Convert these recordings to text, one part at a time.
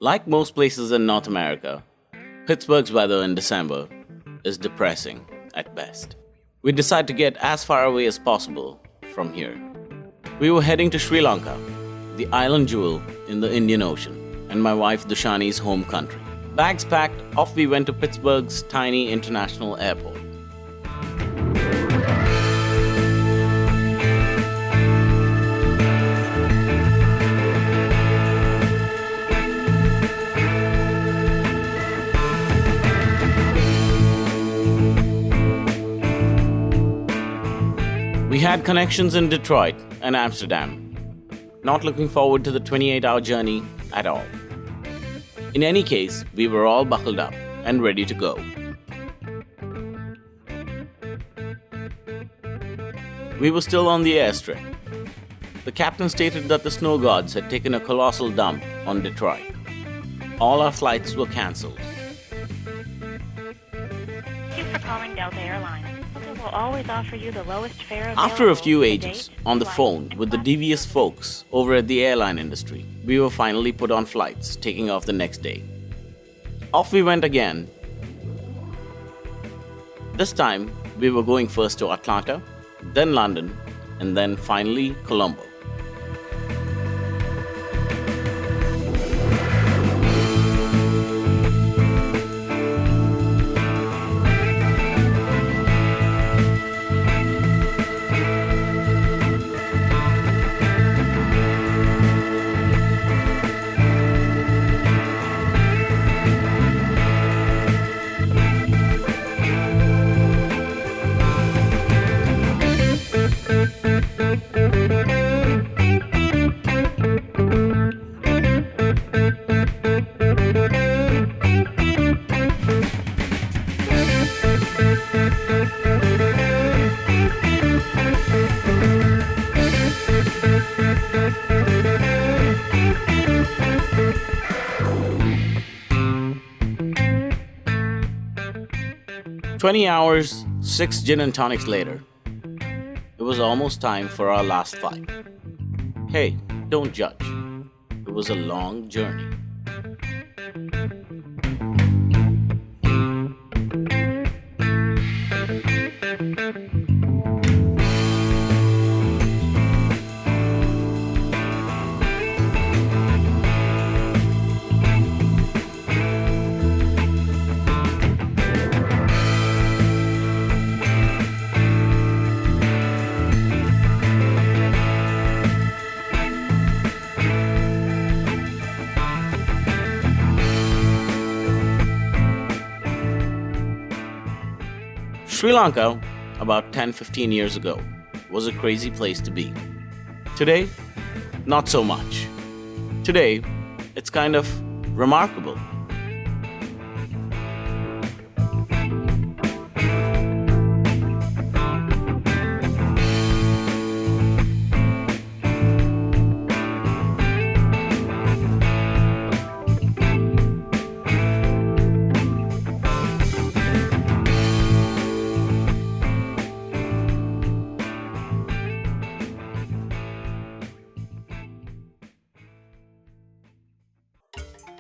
Like most places in North America, Pittsburgh's weather in December is depressing at best. We decided to get as far away as possible from here. We were heading to Sri Lanka, the island jewel in the Indian Ocean, and my wife Dushani's home country. Bags packed, off we went to Pittsburgh's tiny international airport. We had connections in Detroit and Amsterdam. Not looking forward to the 28-hour journey at all. In any case, we were all buckled up and ready to go. We were still on the airstrip. The captain stated that the snow gods had taken a colossal dump on Detroit. All our flights were cancelled. Thank you for calling Delta Airlines. Delta will always offer you the lowest fare available. After a few to agents date, on the flight, phone and with the class. devious folks over at the airline industry, we were finally put on flights, taking off the next day. Off we went again. This time, we were going first to Atlanta, then London, and then finally Colombo. "20 hours, 6 gin and tonics later, it was almost time for our last flight. Hey, don't judge. It was a long journey. Sri Lanka, about 10-15 years ago, was a crazy place to be. Today, not so much. Today, it's kind of remarkable.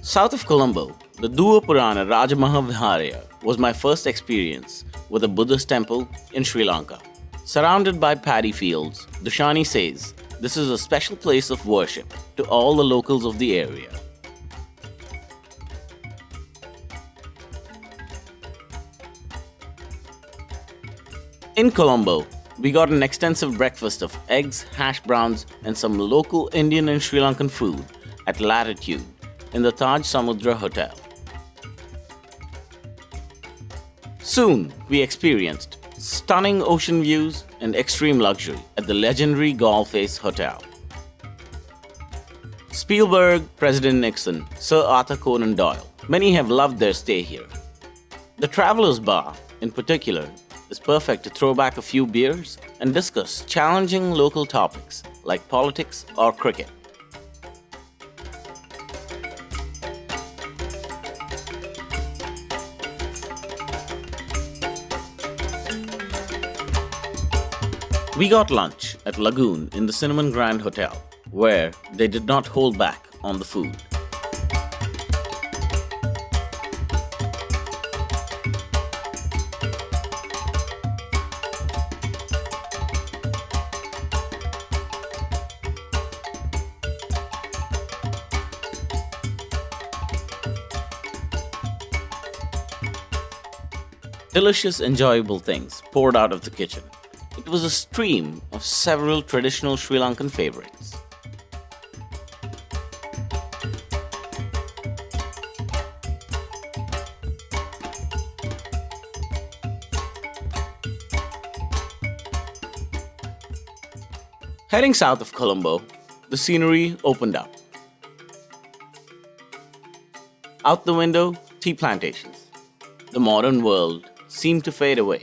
South of Colombo, the Dua Purana Rajamaha Viharya was my first experience with a Buddhist temple in Sri Lanka. Surrounded by paddy fields, Dushani says this is a special place of worship to all the locals of the area. In Colombo, we got an extensive breakfast of eggs, hash browns, and some local Indian and Sri Lankan food at Latitude in the Taj Samudra Hotel. Soon, we experienced stunning ocean views and extreme luxury at the legendary Galle Hotel. Spielberg, President Nixon, Sir Arthur Conan Doyle, many have loved their stay here. The Traveler's Bar, in particular, is perfect to throw back a few beers and discuss challenging local topics like politics or cricket. We got lunch at Lagoon in the Cinnamon Grand Hotel, where they did not hold back on the food. Delicious, enjoyable things poured out of the kitchen. It was a stream of several traditional Sri Lankan favorites. Heading south of Colombo, the scenery opened up. Out the window, tea plantations. The modern world seemed to fade away.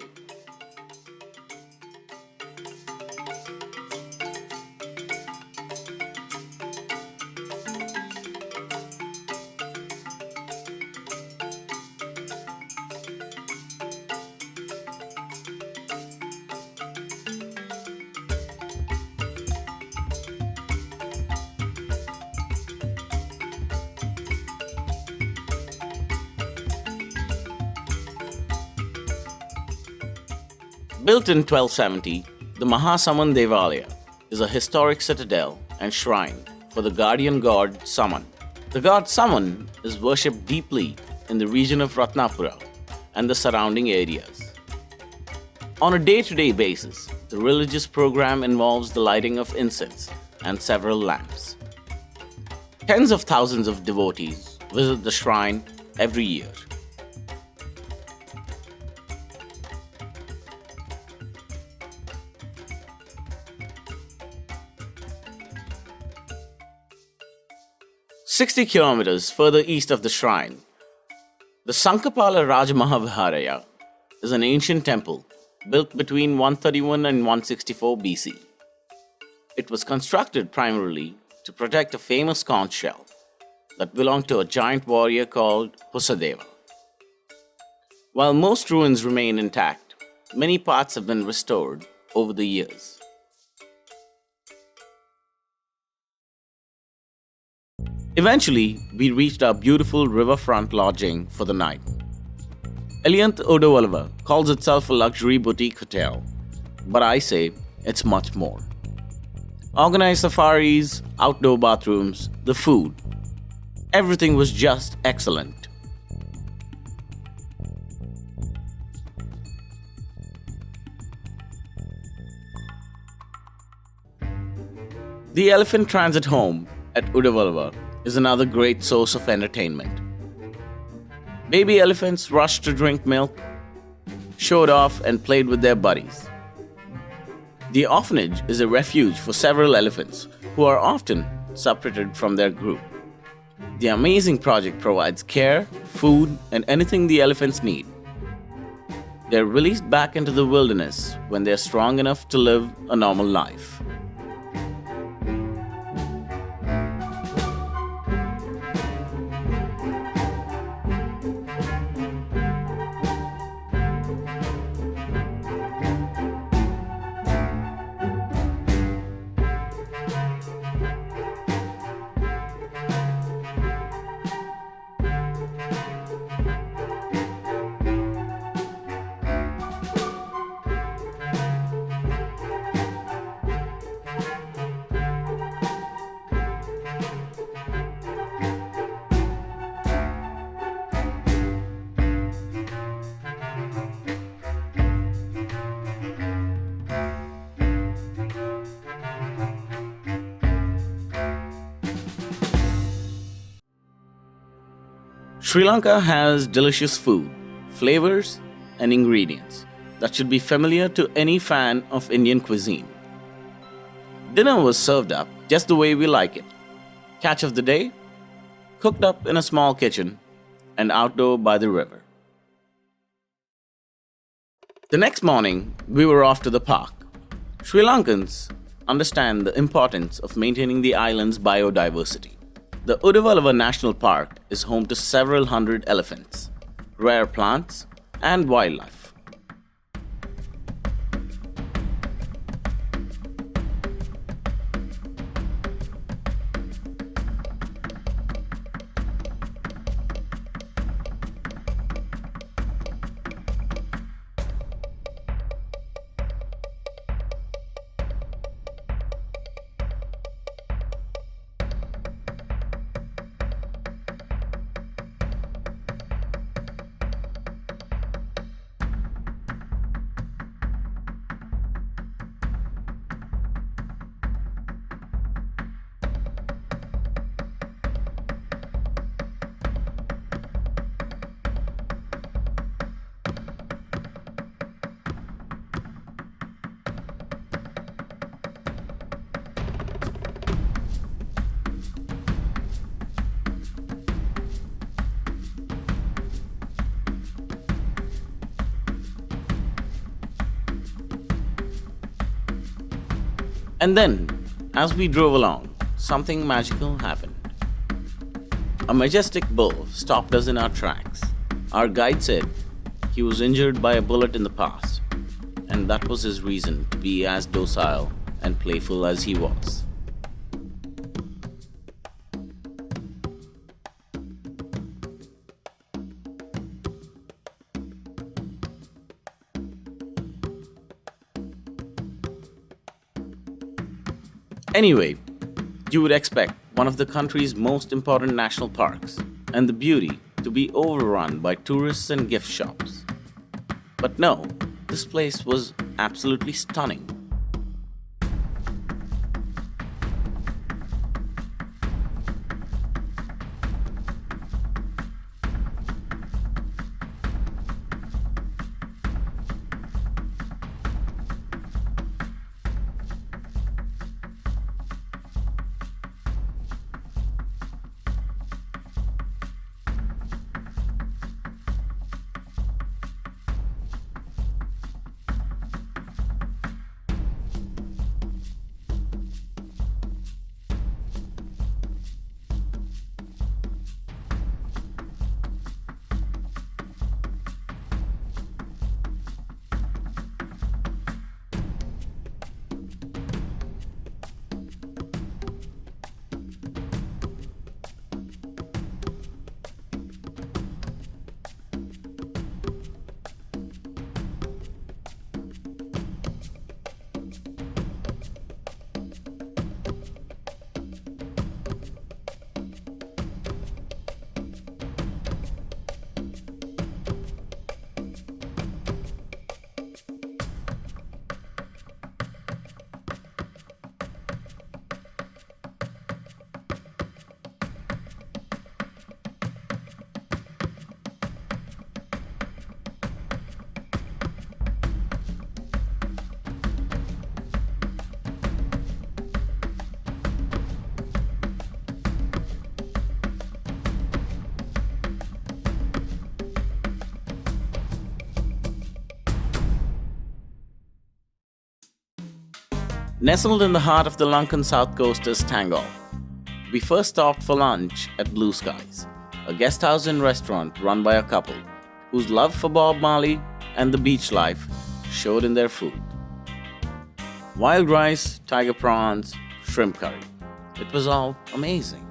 Built in 1270, the Mahasaman Devalaya is a historic citadel and shrine for the guardian god Saman. The god Saman is worshipped deeply in the region of Ratnapura and the surrounding areas. On a day-to-day basis, the religious program involves the lighting of incense and several lamps. Tens of thousands of devotees visit the shrine every year. "60 kilometers further east of the shrine, the Sankapala Rajamahaviharaya is an ancient temple built between 131 and 164 BC. It was constructed primarily to protect a famous conch shell that belonged to a giant warrior called Husadeva. While most ruins remain intact, many parts have been restored over the years. Eventually, we reached our beautiful riverfront lodging for the night. Eliant Odovalava calls itself a luxury boutique hotel, but I say it's much more. Organized safaris, outdoor bathrooms, the food, everything was just excellent. The Elephant Transit Home at Udavalava is another great source of entertainment. Baby elephants rushed to drink milk, showed off, and played with their buddies. The orphanage is a refuge for several elephants who are often separated from their group. The amazing project provides care, food, and anything the elephants need. They're released back into the wilderness when they're strong enough to live a normal life. Sri Lanka has delicious food, flavors, and ingredients that should be familiar to any fan of Indian cuisine. Dinner was served up just the way we like it. Catch of the day, cooked up in a small kitchen and outdoor by the river. The next morning, we were off to the park. Sri Lankans understand the importance of maintaining the island's biodiversity. The Udavalava National Park is home to several hundred elephants, rare plants, and wildlife. And then, as we drove along, something magical happened. A majestic bull stopped us in our tracks. Our guide said he was injured by a bullet in the past, and that was his reason to be as docile and playful as he was. Anyway, you would expect one of the country's most important national parks and the beauty to be overrun by tourists and gift shops. But no, this place was absolutely stunning. Nestled in the heart of the Lankan south coast is Tangol. We first stopped for lunch at Blue Skies, a guest house and restaurant run by a couple whose love for Bob Marley and the beach life showed in their food. Wild rice, tiger prawns, shrimp curry. It was all amazing.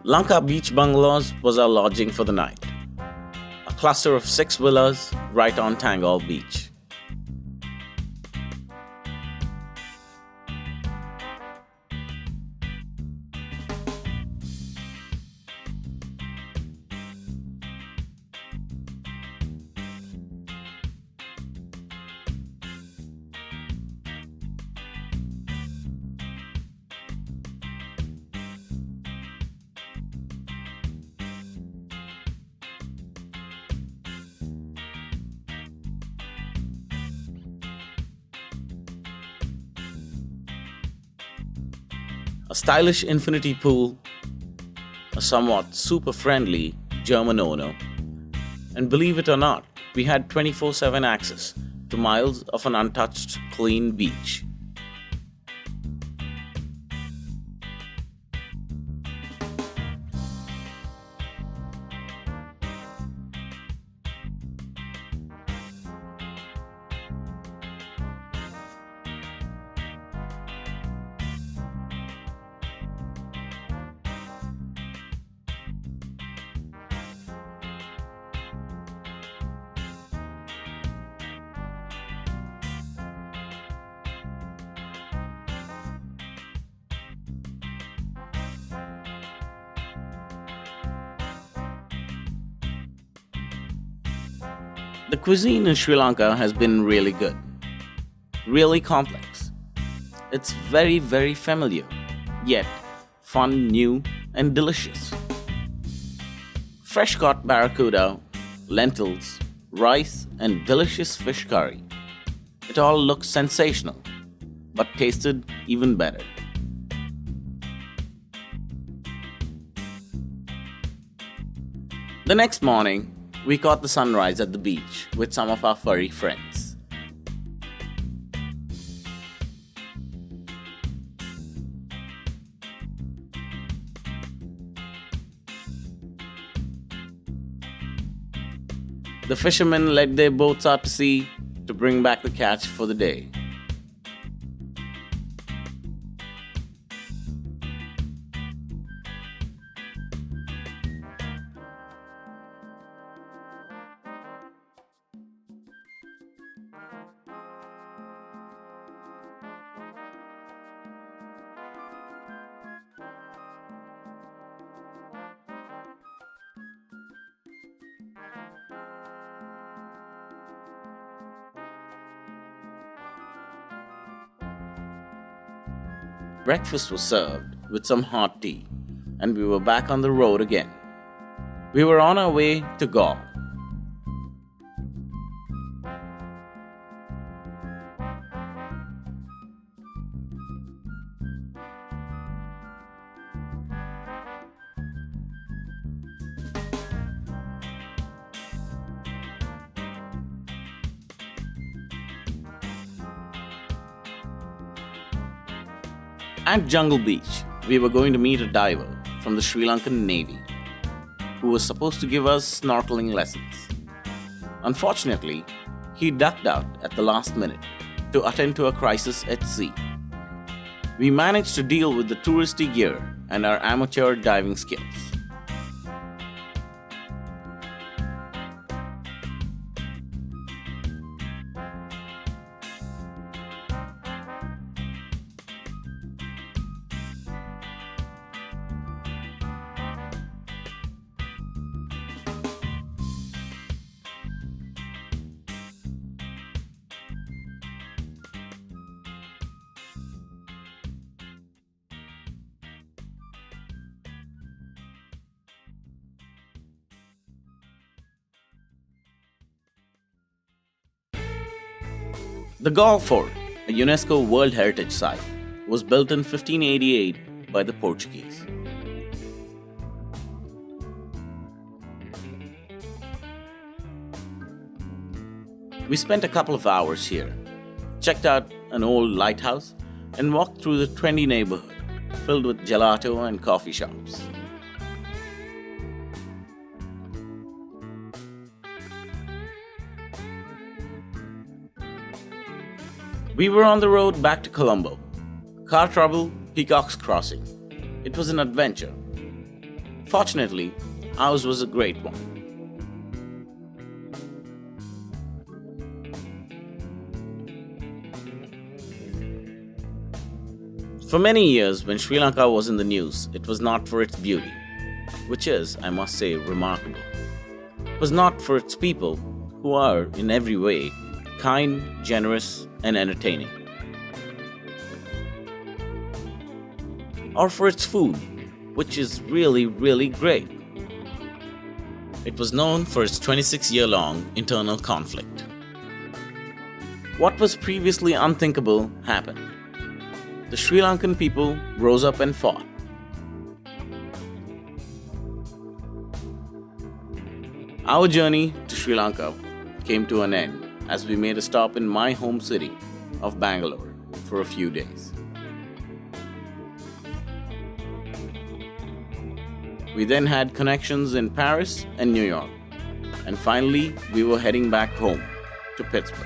Lanka Beach Bungalows was our lodging for the night. A cluster of 6 villas right on Tangol Beach. A stylish infinity pool, a somewhat super-friendly German owner, and believe it or not, we had 24/7 access to miles of an untouched, clean beach. The cuisine in Sri Lanka has been really good, really complex. It's very, very familiar, yet fun, new, and delicious. Fresh caught barracuda, lentils, rice, and delicious fish curry. It all looked sensational, but tasted even better. The next morning, we caught the sunrise at the beach with some of our furry friends. The fishermen led their boats out to sea to bring back the catch for the day. Breakfast was served with some hot tea, and we were back on the road again. We were on our way to Galle. At Jungle Beach, we were going to meet a diver from the Sri Lankan Navy who was supposed to give us snorkeling lessons. Unfortunately, he ducked out at the last minute to attend to a crisis at sea. We managed to deal with the touristy gear and our amateur diving skills. The Galle Fort, a UNESCO World Heritage Site, was built in 1588 by the Portuguese. We spent a couple of hours here, checked out an old lighthouse, and walked through the trendy neighborhood filled with gelato and coffee shops. We were on the road back to Colombo. Car trouble, Peacock's Crossing. It was an adventure. Fortunately, ours was a great one. For many years, when Sri Lanka was in the news, it was not for its beauty, which is, I must say, remarkable. It was not for its people, who are, in every way, kind, generous, and entertaining. Or for its food, which is really, really great. It was known for its 26-year-long internal conflict. What was previously unthinkable happened. The Sri Lankan people rose up and fought. Our journey to Sri Lanka came to an end as we made a stop in my home city of Bangalore for a few days. We then had connections in Paris and New York, and finally we were heading back home to Pittsburgh.